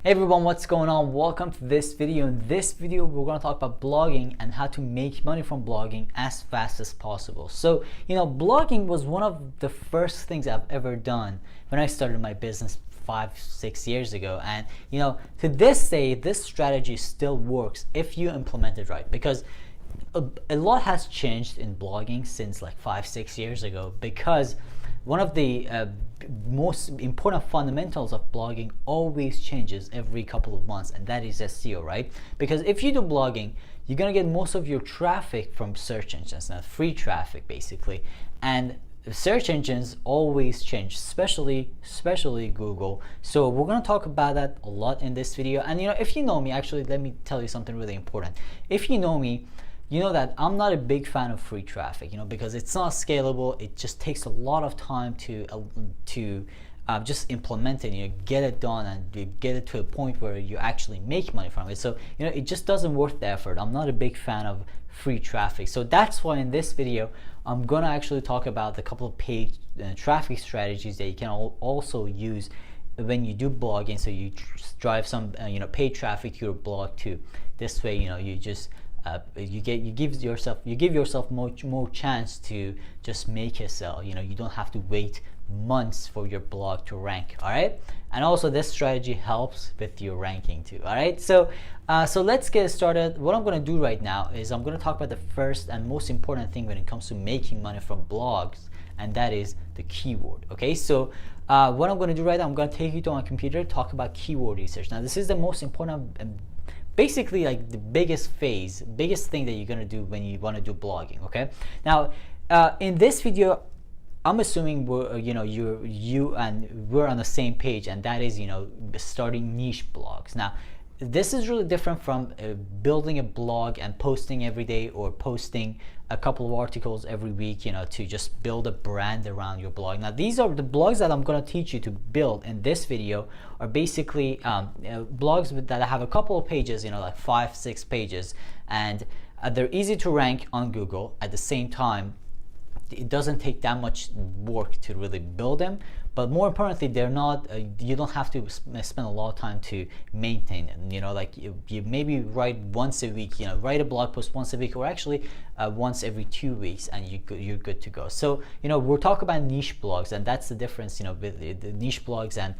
Hey everyone, what's going on? Welcome to this video. In this video, we're going to talk about blogging and how to make money from blogging as fast as possible. So, blogging was one of the first things I've ever done when I started my business 5-6 years ago. And, to this day, this strategy still works if you implement it right, because a lot has changed in blogging since like 5-6 years ago, because one of the most important fundamentals of blogging always changes every couple of months, and that is SEO, right? Because if you do blogging, you're gonna get most of your traffic from search engines, not free traffic basically, and search engines always change, especially Google. So we're going to talk about that a lot in this video. And if you know me, actually, let me tell you something really important. If you know me, you know that I'm not a big fan of free traffic, because it's not scalable. It just takes a lot of time to just implement it, get it done, and get it to a point where you actually make money from it. So it just doesn't worth the effort. I'm not a big fan of free traffic. So that's why in this video I'm gonna actually talk about a couple of paid traffic strategies that you can also use when you do blogging. So you drive some paid traffic to your blog too. This way you just you give yourself much more chance to just make a sale. You don't have to wait months for your blog to rank. All right, and also this strategy helps with your ranking too. All right, so let's get started. What I'm going to do right now is I'm going to talk about the first and most important thing when it comes to making money from blogs, and that is the keyword. Okay, so what I'm going to do right now, I'm going to take you to my computer, talk about keyword research. Now this is the most important basically like the biggest thing that you're going to do when you want to do blogging. Okay, now in this video I'm assuming you and we're on the same page, and that is starting niche blogs. Now this is really different from building a blog and posting every day, or posting a couple of articles every week, to just build a brand around your blog. Now these are the blogs that I'm going to teach you to build in this video, are basically blogs that have a couple of pages, like 5-6 pages, and they're easy to rank on Google. At the same time, it doesn't take that much work to really build them, but more importantly, they're not you don't have to spend a lot of time to maintain them. Like you maybe write once a week, write a blog post once a week, or actually once every 2 weeks, and you're good to go. So we're talking about niche blogs, and that's the difference. With the niche blogs and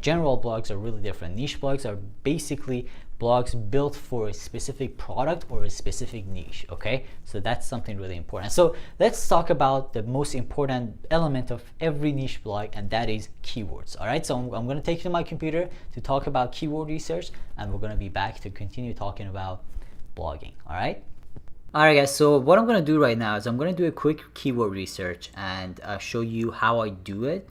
general blogs are really different. Niche blogs are basically blogs built for a specific product or a specific niche. Okay, so that's something really important. So let's talk about the most important element of every niche blog, and that is keywords. All right, so I'm going to take you to my computer to talk about keyword research, and we're going to be back to continue talking about blogging. All right guys, so what I'm going to do right now is I'm going to do a quick keyword research and show you how I do it.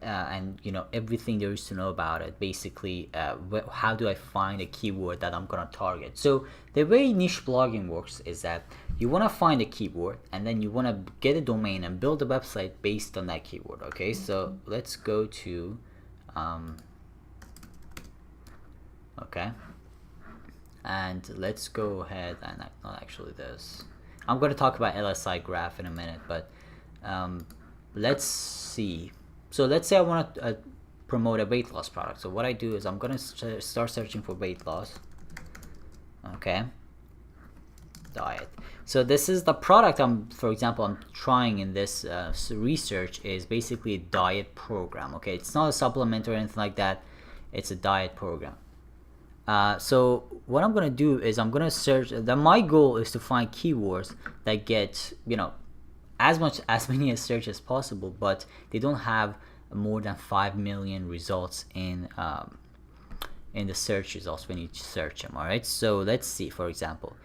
And everything there is to know about it. Basically, how do I find a keyword that I'm gonna target? So the way niche blogging works is that you want to find a keyword, and then you want to get a domain and build a website based on that keyword. Okay, so let's go to okay, and let's go ahead and not actually this. I'm going to talk about LSI graph in a minute, but let's see. So let's say I want to promote a weight loss product. So what I do is I'm going to start searching for weight loss. Okay, diet. So this is the product for example, I'm trying in this research is basically a diet program. Okay, it's not a supplement or anything like that. It's a diet program. So what I'm going to do is I'm going to search. My goal is to find keywords that get as many search as possible, but they don't have more than 5 million results in the search results when you search them. All right, so let's see, for example,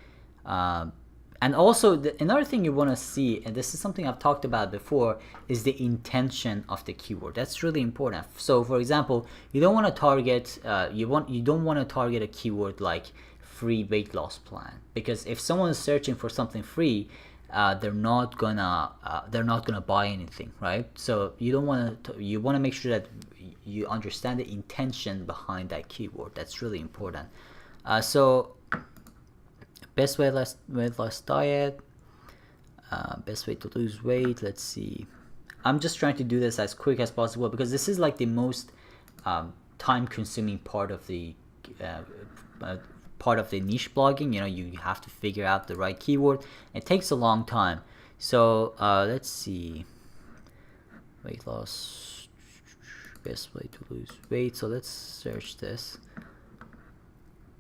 and also another thing you want to see, and this is something I've talked about before, is the intention of the keyword. That's really important. So for example, you don't want to target you don't want to target a keyword like free weight loss plan, because if someone is searching for something free, they're not gonna buy anything, right? So you want to make sure that you understand the intention behind that keyword. That's really important. So best weight loss diet, best way to lose weight. Let's see, I'm just trying to do this as quick as possible, because this is like the most time-consuming part of the niche blogging. You know, you have to figure out the right keyword. It takes a long time. So let's see, weight loss, best way to lose weight. So let's search this.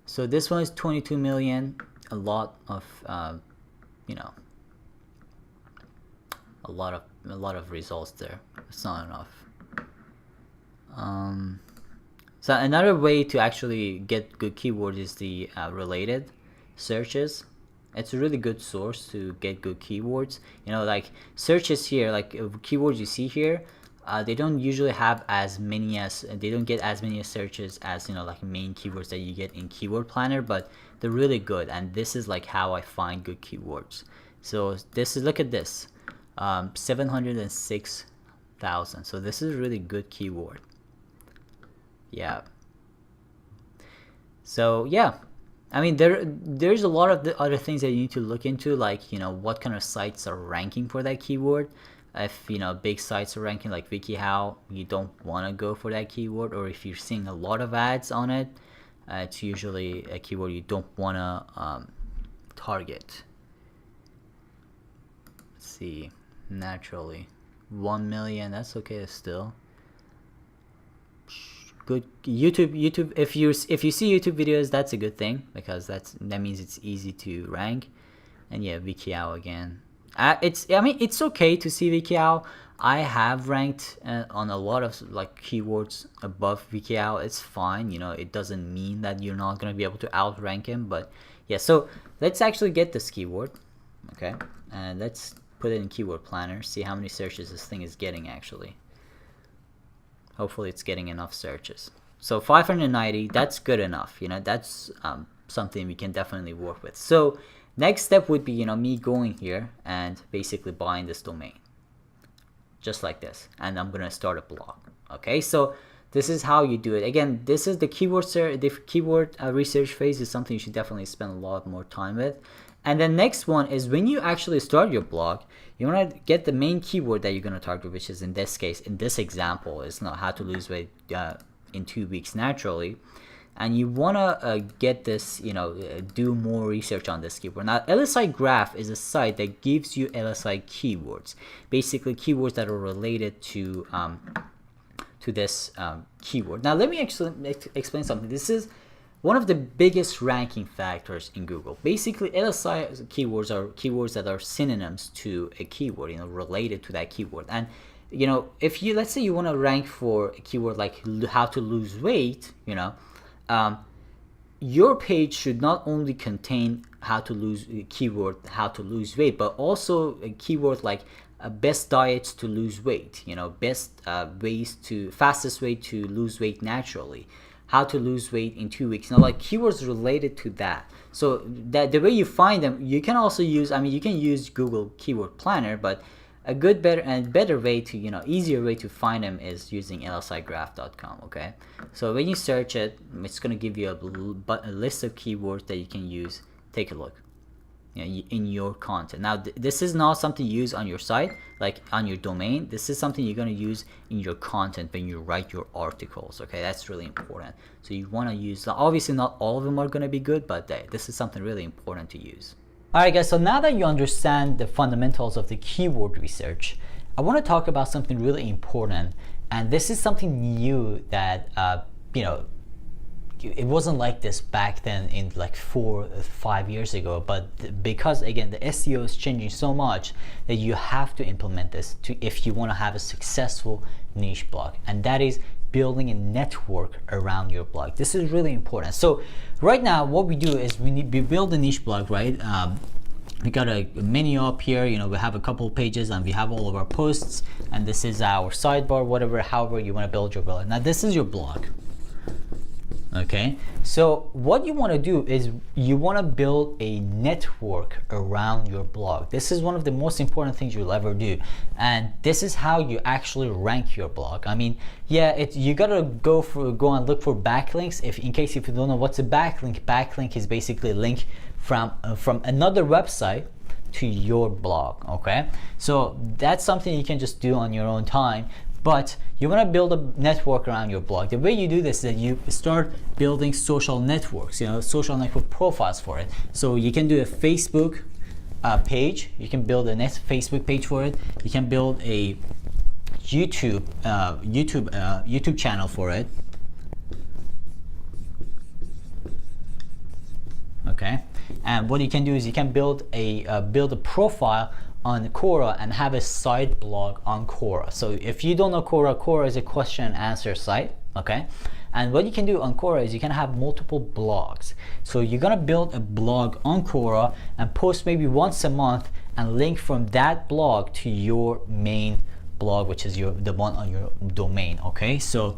So this one is 22 million. A lot of you know, a lot of results there. It's not enough. So another way to actually get good keywords is the related searches. It's a really good source to get good keywords. You know, like searches here, like keywords you see here, they don't usually have as many as, they don't get as many searches as, you know, like main keywords that you get in Keyword Planner, but they're really good. And this is like how I find good keywords. So this is, look at this, 706,000. So this is a really good keyword. Yeah. So yeah, I mean, there's a lot of the other things that you need to look into, like, you know, what kind of sites are ranking for that keyword. If, you know, big sites are ranking like WikiHow, you don't want to go for that keyword. Or if you're seeing a lot of ads on it, it's usually a keyword you don't want to target. Let's see, naturally, 1 million, that's okay still. Good YouTube. If you see YouTube videos, that's a good thing, because that means it's easy to rank. And yeah, WikiHow again. I mean, it's okay to see WikiHow. I have ranked on a lot of like keywords above WikiHow. It's fine, you know. It doesn't mean that you're not gonna be able to outrank him, but yeah. So let's actually get this keyword, okay? And let's put it in Keyword Planner. See how many searches this thing is getting actually. Hopefully it's getting enough searches. So 590, that's good enough. You know, that's something we can definitely work with. So next step would be, you know, me going here and basically buying this domain, just like this. And I'm gonna start a blog. Okay, so this is how you do it. Again, this is the keyword research phase is something you should definitely spend a lot more time with. And then next one is when you actually start your blog, you want to get the main keyword that you're going to target, which is in this case, in this example, is not how to lose weight in 2 weeks naturally. And you want to get this, you know, do more research on this keyword. Now, LSI Graph is a site that gives you LSI keywords, basically keywords that are related to this keyword. Now, let me actually explain something. This is one of the biggest ranking factors in Google. Basically, LSI keywords are keywords that are synonyms to a keyword, you know, related to that keyword. And, you know, if you, let's say you want to rank for a keyword like how to lose weight, you know, your page should not only contain how to lose weight, but also a keyword like best diets to lose weight, you know, best fastest way to lose weight naturally, how to lose weight in 2 weeks, you know, like keywords related to that. So that the way you find them, you can also use, I mean, you can use Google Keyword Planner, but a good, better way to, you know, easier way to find them is using lsigraph.com. Okay, so when you search it, it's going to give you a list of keywords that you can use. Take a look, you know, in your content. Now this is not something you use on your site, like on your domain. This is something you're going to use in your content when you write your articles. Okay, that's really important. So you want to use, obviously not all of them are going to be good, but this is something really important to use. Alright guys, so now that you understand the fundamentals of the keyword research, I want to talk about something really important. And this is something new that, you know, it wasn't like this back then in like 4 or 5 years ago, but because again the SEO is changing so much that you have to implement this if you want to have a successful niche blog, and that is building a network around your blog. This is really important. So right now what we do is we build a niche blog, right? We got a menu up here, you know, we have a couple pages and we have all of our posts, and this is our sidebar, whatever, however you want to build your blog. Now this is your blog. Okay, so what you want to do is you want to build a network around your blog. This is one of the most important things you'll ever do, and this is how you actually rank your blog. I mean, yeah, you gotta go and look for backlinks. In case you don't know what's a backlink, backlink is basically a link from another website to your blog. Okay, so that's something you can just do on your own time. but you want to build a network around your blog. The way you do this is that you start building social networks, social network profiles for it. So you can do a Facebook page. You can build a Facebook page for it. You can build a YouTube channel for it. Okay, and what you can do is you can build a profile on Quora and have a side blog on Quora. So if you don't know Quora is a question and answer site. Okay, and what you can do on Quora is you can have multiple blogs. So you're gonna build a blog on Quora and post maybe once a month and link from that blog to your main blog, which is the one on your domain. Okay, so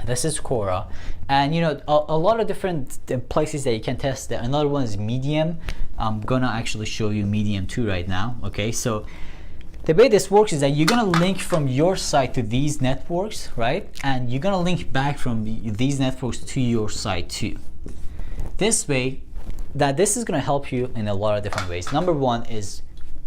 this is Quora, and a lot of different places that you can test that. Another one is Medium. I'm gonna actually show you Medium too right now. Okay, so the way this works is that you're gonna link from your site to these networks, right? And you're gonna link back from these networks to your site too. This way, this is gonna help you in a lot of different ways. Number one is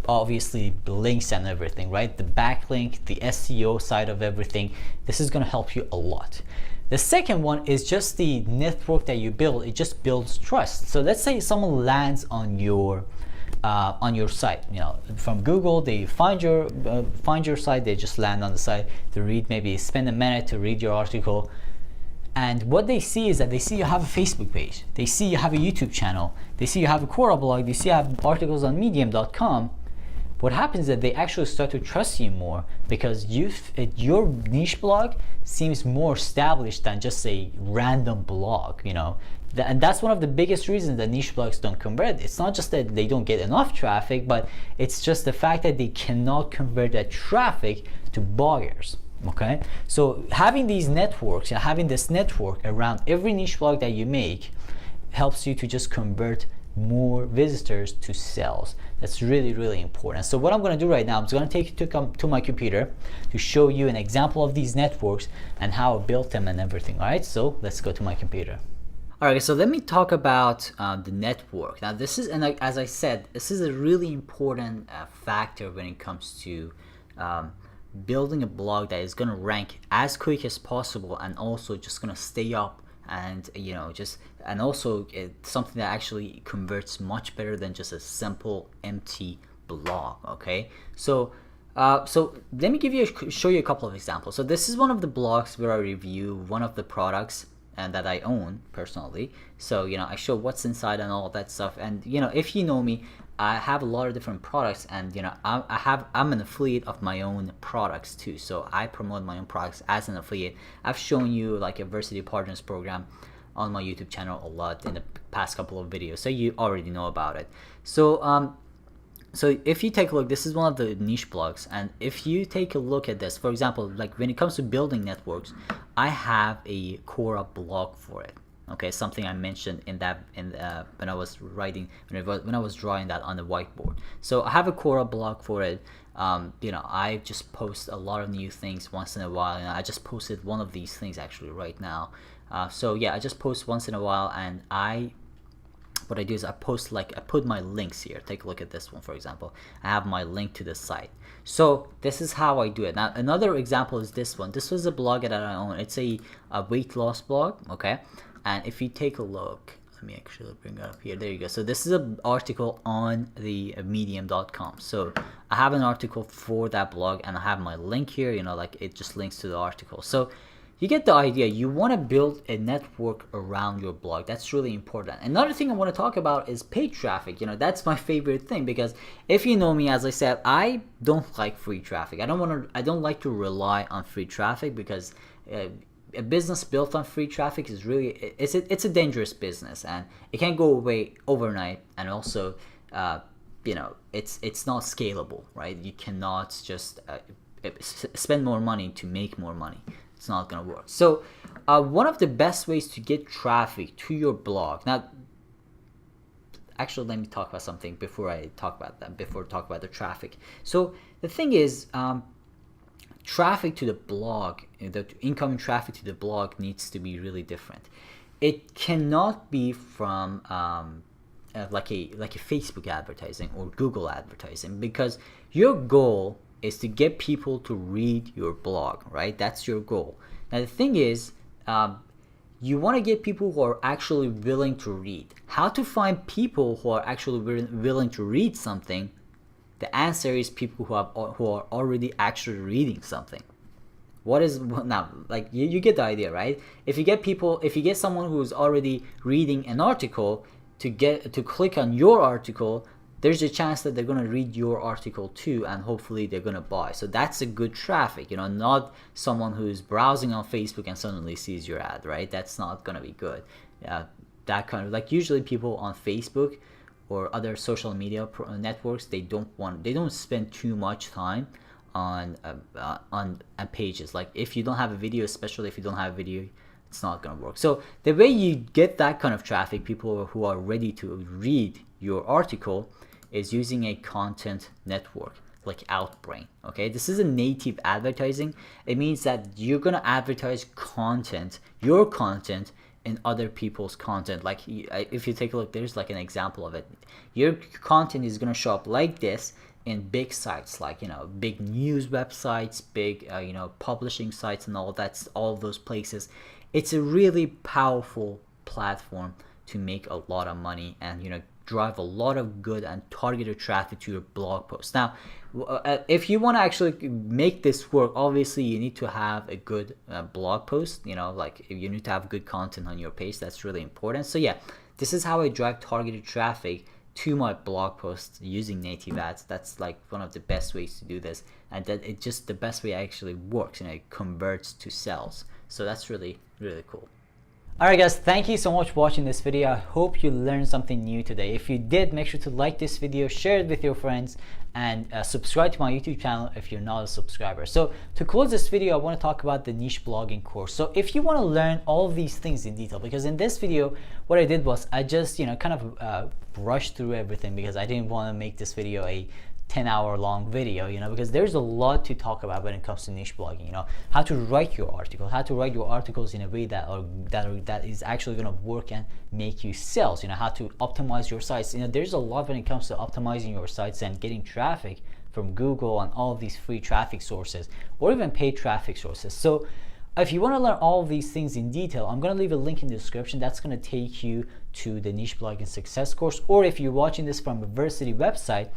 obviously the links and everything, right? The backlink, the SEO side of everything. This is gonna help you a lot. The second one is just the network that you build. It just builds trust. So let's say someone lands on your site, from Google. They find your site. They just land on the site to read, maybe spend a minute to read your article. And what they see is that they see you have a Facebook page. They see you have a YouTube channel. They see you have a Quora blog. They see you have articles on Medium.com. What happens is that they actually start to trust you more because your niche blog seems more established than just a random blog, and that's one of the biggest reasons that niche blogs don't convert. It's not just that they don't get enough traffic, but it's just the fact that they cannot convert that traffic to buyers. Okay, so having these networks, having this network around every niche blog that you make helps you to just convert more visitors to sales. That's really, really important. So what I'm going to do right now, I'm just going to take you to my computer to show you an example of these networks and how I built them and everything. All right, so let's go to my computer. All right, so let me talk about the network. Now this is, and as I said, this is a really important factor when it comes to building a blog that is going to rank as quick as possible and also just going to stay up, and and also it's something that actually converts much better than just a simple empty blog. Okay, so let me show you a couple of examples. So this is one of the blogs where I review one of the products and that I own personally. So I show what's inside and all that stuff. And if you know me, I have a lot of different products, and I'm an affiliate of my own products too. So I promote my own products as an affiliate. I've shown you like a Varsity Partners program on my YouTube channel a lot in the past couple of videos, so you already know about it. So so if you take a look, this is one of the niche blogs, and if you take a look at this, for example, like when it comes to building networks, I have a Quora blog for it. Okay, something I mentioned when I was drawing that on the whiteboard. So I have a Quora blog for it. I just post a lot of new things once in a while, and I just posted one of these things actually right now. So yeah, I just post once in a while, and what I do is I put my links here. Take a look at this one, for example. I have my link to the site. So this is how I do it. Now another example is this one. This was a blog that I own. It's a weight loss blog. Okay. And if you take a look, let me actually bring it up here. There you go. So this is an article on the medium.com. So I have an article for that blog, and I have my link here, like it just links to the article. So you get the idea. You want to build a network around your blog. That's really important. Another thing I want to talk about is paid traffic. That's my favorite thing, because if you know me, as I said, I don't like free traffic. I don't like to rely on free traffic, because a business built on free traffic is really it's a dangerous business, and it can't go away overnight, and also it's not scalable, right? You cannot just spend more money to make more money. It's not gonna work. So one of the best ways to get traffic to your blog, now actually let me talk about something before I talk about the traffic. So the thing is, traffic to the blog, the incoming traffic to the blog needs to be really different. It cannot be from like a Facebook advertising or Google advertising, because your goal is to get people to read your blog, right? That's your goal. Now the thing is, you want to get people who are actually willing to read. How to find people who are actually willing to read something? The answer is people who are already actually reading something. What is now, like, you get the idea, right? If you get someone who's already reading an article to click on your article, there's a chance that they're going to read your article too, and hopefully they're going to buy. So that's a good traffic, not someone who's browsing on Facebook and suddenly sees your ad, right? That's not going to be good. That kind of, like, usually people on Facebook or other social media networks, they don't spend too much time on pages. Like, if you don't have a video, especially if you don't have a video, it's not going to work. So the way you get that kind of traffic, people who are ready to read your article, is using a content network like Outbrain. Okay, this is a native advertising. It means that you're going to advertise content, your content, in other people's content. Like, if you take a look, there's like an example of it. Your content is going to show up like this in big sites, like, big news websites, big publishing sites, and all of those places. It's a really powerful platform to make a lot of money and drive a lot of good and targeted traffic to your blog post. Now, if you want to actually make this work, obviously you need to have a good blog post. Like, you need to have good content on your page. That's really important. So yeah, this is how I drive targeted traffic to my blog posts using native ads. That's like one of the best ways to do this, and that it just the best way actually works, it converts to sales. So that's really, really cool. Alright guys, thank you so much for watching this video. I hope you learned something new today. If you did, make sure to like this video, share it with your friends, and subscribe to my YouTube channel if you're not a subscriber. So to close this video, I want to talk about the niche blogging course. So if you want to learn all of these things in detail, because in this video, what I did was I just kind of brushed through everything, because I didn't want to make this video a 10-hour long video, because there's a lot to talk about when it comes to niche blogging. How to write your article, how to write your articles in a way that is actually going to work and make you sales. How to optimize your sites. There's a lot when it comes to optimizing your sites and getting traffic from Google and all of these free traffic sources, or even paid traffic sources. So if you want to learn all of these things in detail, I'm going to leave a link in the description. That's going to take you to the Niche Blogging Success course. Or if you're watching this from a Versity website,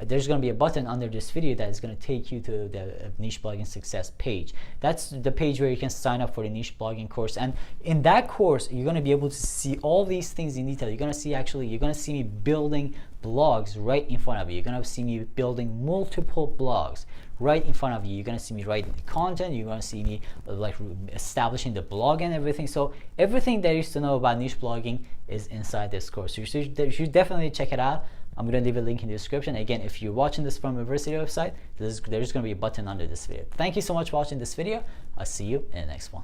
there's going to be a button under this video that is going to take you to the Niche Blogging Success page. That's the page where you can sign up for the Niche Blogging course. And in that course, you're going to be able to see all these things in detail. You're going to see me building blogs right in front of you. You're going to see me building multiple blogs right in front of you. You're going to see me writing the content. You're going to see me like establishing the blog and everything. So everything there is to know about niche blogging is inside this course. You should definitely check it out. I'm going to leave a link in the description. Again, if you're watching this from a Versity website, there's going to be a button under this video. Thank you so much for watching this video. I'll see you in the next one.